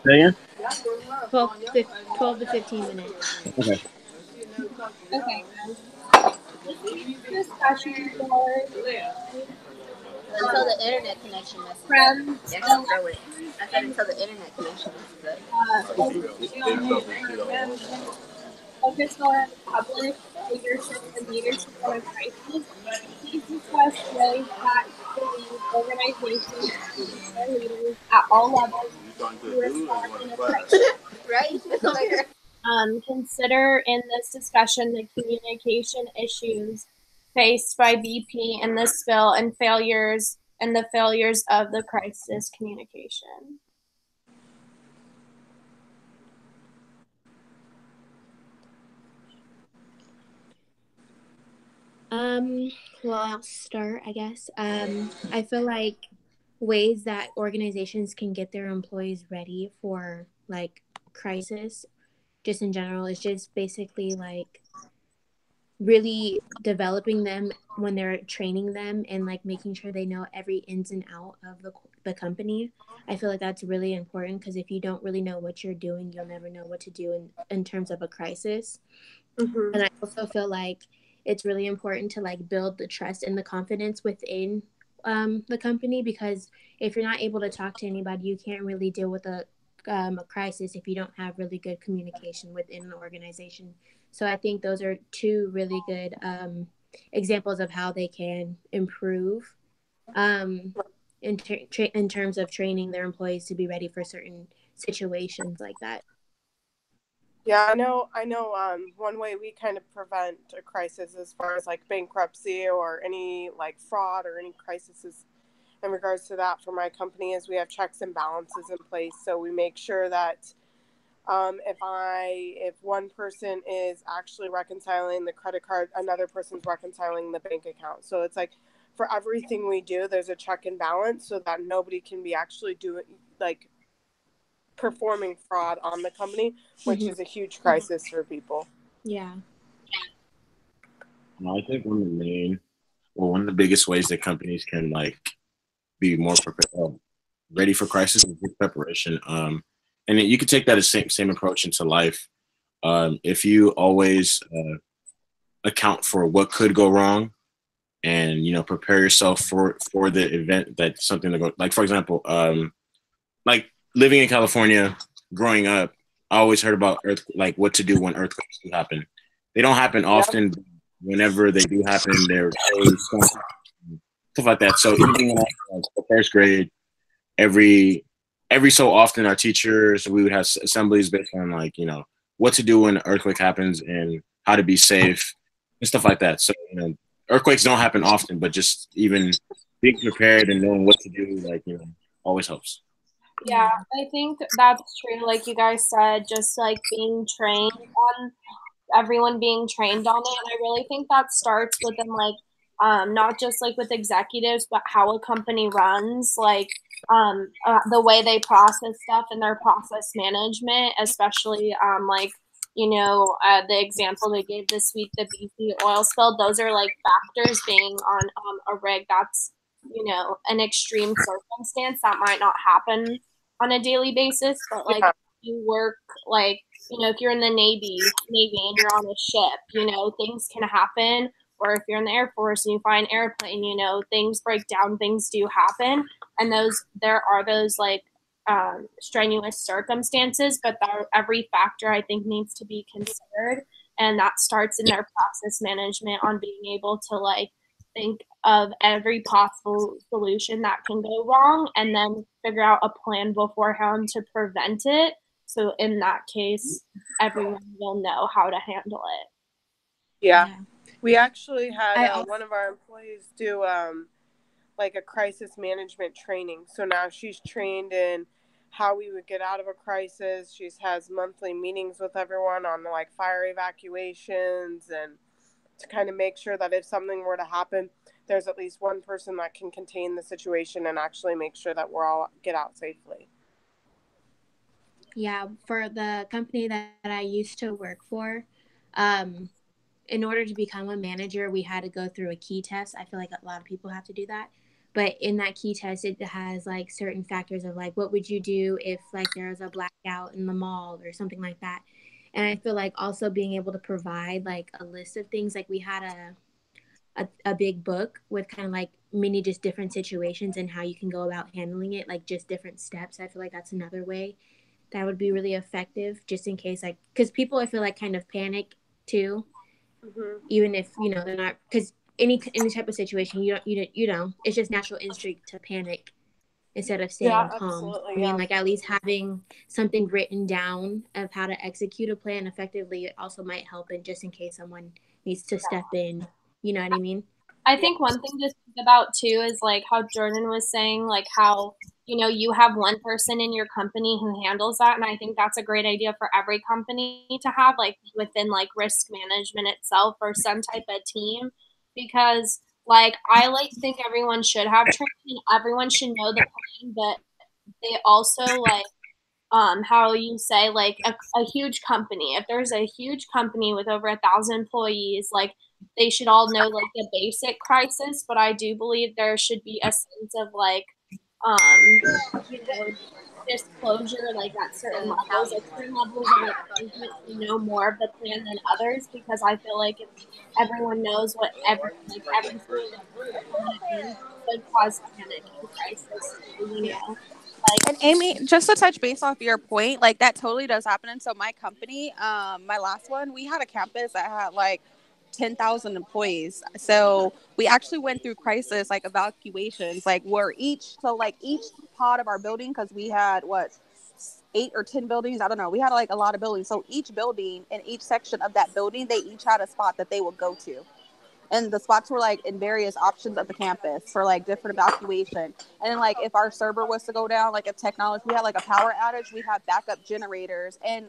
Say again? 12 to 15 minutes. Okay. Okay, guys. This discussion board Until the internet connection messes up. from Yeah, I gotta throw it. elections I said and until the internet connection messes up. educational programs focus on public leadership and leadership in a crisis. Please discuss ways that you believe organizations can teach their leaders at all levels to respond in a crisis. Right? Consider in this discussion the communication issues faced by BP in this bill and the failures of the crisis communication. Um, well, I'll start, I guess. I feel like ways that organizations can get their employees ready for like crisis, just in general, is just basically like really developing them when they're training them and like making sure they know every ins and out of the company. I feel like that's really important because if you don't really know what you're doing, you'll never know what to do in terms of a crisis. Mm-hmm. And I also feel like it's really important to like build the trust and the confidence within the company, because if you're not able to talk to anybody, you can't really deal with a crisis if you don't have really good communication within an organization. So I think those are two really good examples of how they can improve um, in terms of training their employees to be ready for certain situations like that. Yeah, I know. One way we kind of prevent a crisis as far as like bankruptcy or any like fraud or any crises in regards to that for my company is we have checks and balances in place. So we make sure that if one person is actually reconciling the credit card, another person's reconciling the bank account. So it's like for everything we do, there's a check and balance so that nobody can be actually doing like performing fraud on the company, which Mm-hmm. is a huge crisis for people. Yeah. I think one of the biggest ways that companies can like be more prepared, ready for crisis is good preparation. And you could take that as same approach into life. If you always account for what could go wrong, and prepare yourself for the event that something to go, like for example, like living in California, growing up, I always heard about like what to do when earthquakes do happen. They don't happen Yep. often. But whenever they do happen, they're very stuff like that. So even when I was in first grade, every so often our teachers, we would have assemblies based on like what to do when an earthquake happens and how to be safe and stuff like that. So earthquakes don't happen often, but just even being prepared and knowing what to do, like always helps. Yeah, I think that's true. Like you guys said, just like being trained on everyone being trained on it. And I really think that starts within like not just like with executives, but how a company runs, like the way they process stuff and their process management, especially like the example they gave this week, the BP oil spill. Those are like factors being on a rig that's an extreme circumstance that might not happen on a daily basis, but like Yeah. you work like if you're in the Navy and you're on a ship, things can happen. Or if you're in the Air Force and you fly an airplane, things break down, things do happen. And there are those like strenuous circumstances, but every factor I think needs to be considered. And that starts in their process management on being able to like think of every possible solution that can go wrong and then figure out a plan beforehand to prevent it. So in that case, everyone will know how to handle it. Yeah. Yeah. We actually had I also, one of our employees do like a crisis management training. So now she's trained in how we would get out of a crisis. She has monthly meetings with everyone on like fire evacuations and to kind of make sure that if something were to happen, there's at least one person that can contain the situation and actually make sure that we're all get out safely. yeah, for the company that I used to work for, um, in order to become a manager, we had to go through a key test. I feel like a lot of people have to do that. But in that key test, it has like certain factors of like, what would you do if like there was a blackout in the mall or something like that. And I feel like also being able to provide like a list of things, like we had a big book with kind of like many just different situations and how you can go about handling it, like just different steps. I feel like that's another way that would be really effective, just in case, like, because people I feel like kind of panic too, even if they're not, because any type of situation, you know it's just natural instinct to panic instead of staying calm. I mean, like at least having something written down of how to execute a plan effectively also might help, and just in case someone needs to step in, you know what I mean? I think one thing to think about too is like how Jordan was saying, like how, you have one person in your company who handles that. And I think that's a great idea for every company to have, like within like risk management itself or some type of team. Because like I like think everyone should have training, everyone should know the plan, but they also like how you say like a huge company, if there's a huge company with over 1,000 employees, like they should all know like the basic crisis, but I do believe there should be a sense of like um you know disclosure, like at certain levels, like certain levels of like management to know more of the plan than others, because I feel like if everyone knows what every single component means, it could cause panic and crisis too, like. And Amy, just to touch base off your point, like that totally does happen. And so my company, my last one, we had a campus that had like 10,000 employees. So we actually went through crisis, like evacuations, like where each pod of our building, because we had 8 or 10 buildings. I don't know. We had like a lot of buildings. So each building and each section of that building, they each had a spot that they would go to. And the spots were like in various options of the campus for like different evacuation. And then like if our server was to go down, like if technology, we had like a power outage, we have backup generators. And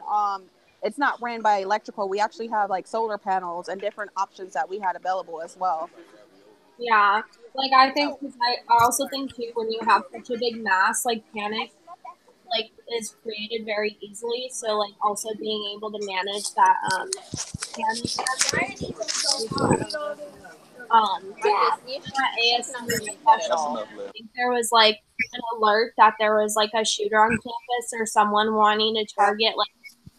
it's not ran by electrical. We actually have like solar panels and different options that we had available as well. Yeah, like I think, because I also think too, when you have such a big mass, like panic like is created very easily. So like also being able to manage that panic at ASU especially, I think there was like an alert that there was like a shooter on campus or someone wanting to target like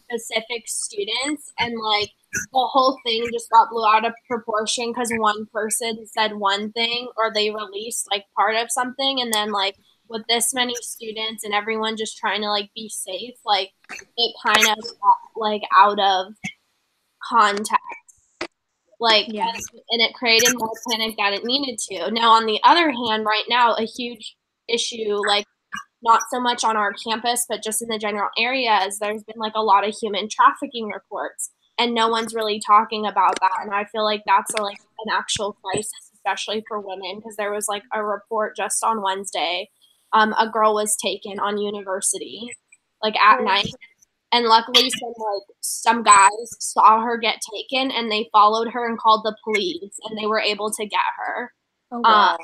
specific students, and like the whole thing just got blew out of proportion because one person said one thing or they released like part of something, and then like with this many students and everyone just trying to like be safe, like it kind of got like out of context, like and it created more panic than it needed to. Now on the other hand, right now a huge issue, like not so much on our campus, but just in the general area, is there's been like a lot of human trafficking reports, and no one's really talking about that. And I feel like that's like an actual crisis, especially for women, because there was like a report just on Wednesday. A girl was taken on University, like at night, and luckily some guys saw her get taken, and they followed her and called the police, and they were able to get her. Oh, wow.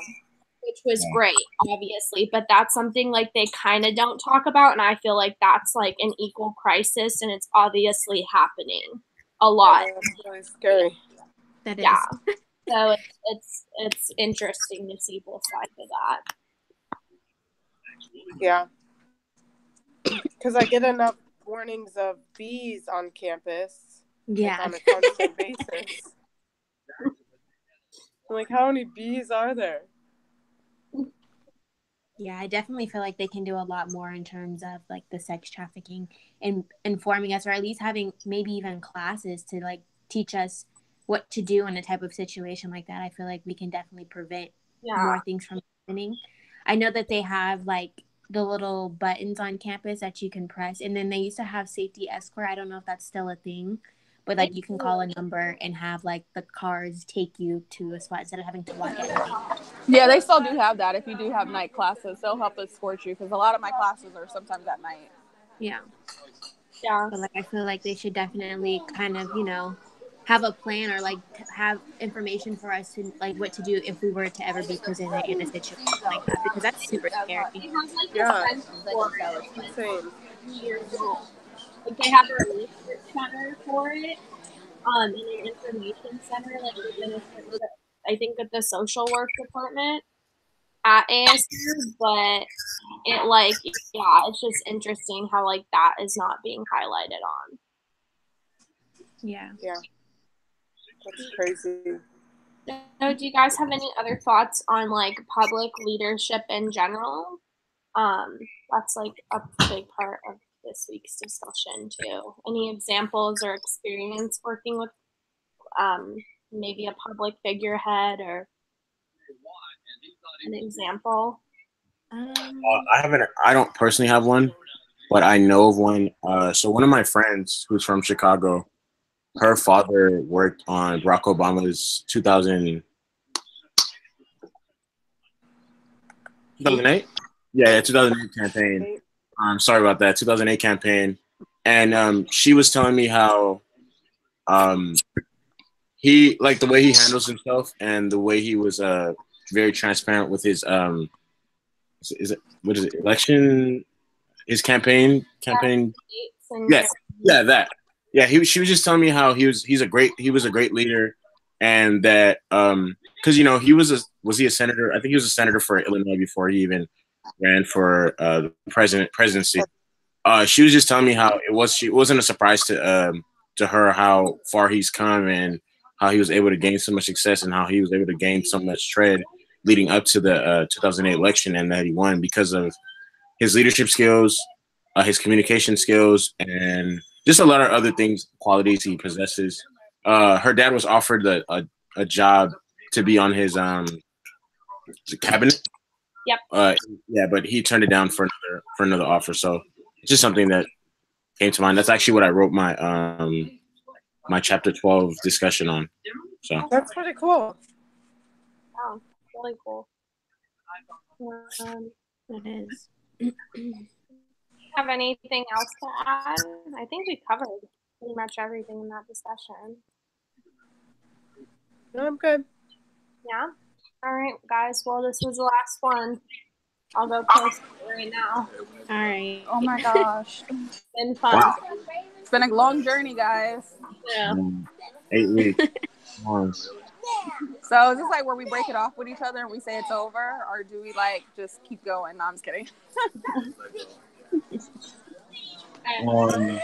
Which was great, obviously, but that's something like they kind of don't talk about, and I feel like that's like an equal crisis, and it's obviously happening a lot. That's really scary. That is. Yeah. So it's interesting to see both sides of that. Yeah. Because I get enough warnings of bees on campus. Yeah. Like, on a constant basis. I'm like, how many bees are there? Yeah, I definitely feel like they can do a lot more in terms of like the sex trafficking and informing us, or at least having maybe even classes to like teach us what to do in a type of situation like that. I feel like we can definitely prevent more things from happening. I know that they have like the little buttons on campus that you can press, and then they used to have safety escort. I don't know if that's still a thing, but like you can call a number and have like the cars take you to a spot instead of having to walk at night. Yeah, they still do have that. If you do have night classes, they'll help escort you, because a lot of my classes are sometimes at night. Yeah. Yeah. But like I feel like they should definitely kind of, have a plan, or like have information for us to like what to do if we were to ever be presented in a situation like that, because that's super scary. Yeah. Insane. Years old. Like they have a research center for it, and an information center, like within I think at the social work department. at ASU, but it like, yeah, it's just interesting how like that is not being highlighted on. Yeah. Yeah. That's crazy. So do you guys have any other thoughts on like public leadership in general? That's like a big part of this week's discussion too. Any examples or experience working with maybe a public figurehead or an example? I don't personally have one, but I know of one. So one of my friends who's from Chicago, her father worked on Barack Obama's 2008? Yeah, 2008 campaign. Sorry about that, 2008 campaign. And she was telling me how he, like, the way he handles himself and the way he was very transparent with his election, his campaign. Yes, yeah, that. Yeah, she was just telling me how he was a great leader, and that because was he a senator? I think he was a senator for Illinois before he even ran for the presidency. She was just telling me how it wasn't a surprise to her how far he's come and how he was able to gain so much success and how he was able to gain so much tread leading up to the 2008 election, and that he won because of his leadership skills, his communication skills, and just a lot of other qualities he possesses. Her dad was offered a job to be on his cabinet. Yep. Yeah, but he turned it down for another offer. So it's just something that came to mind. That's actually what I wrote my my chapter 12 discussion on. So that's pretty cool. Wow, really cool. It is. Have anything else to add? I think we covered pretty much everything in that discussion. No, I'm good. Yeah? All right, guys. Well, this was the last one. I'll go post it right now. All right. Oh my gosh. It's been fun. Wow. It's been a long journey, guys. Yeah. 8 weeks. So is this like where we break it off with each other and we say it's over, or do we like just keep going? No, I'm just kidding. All right.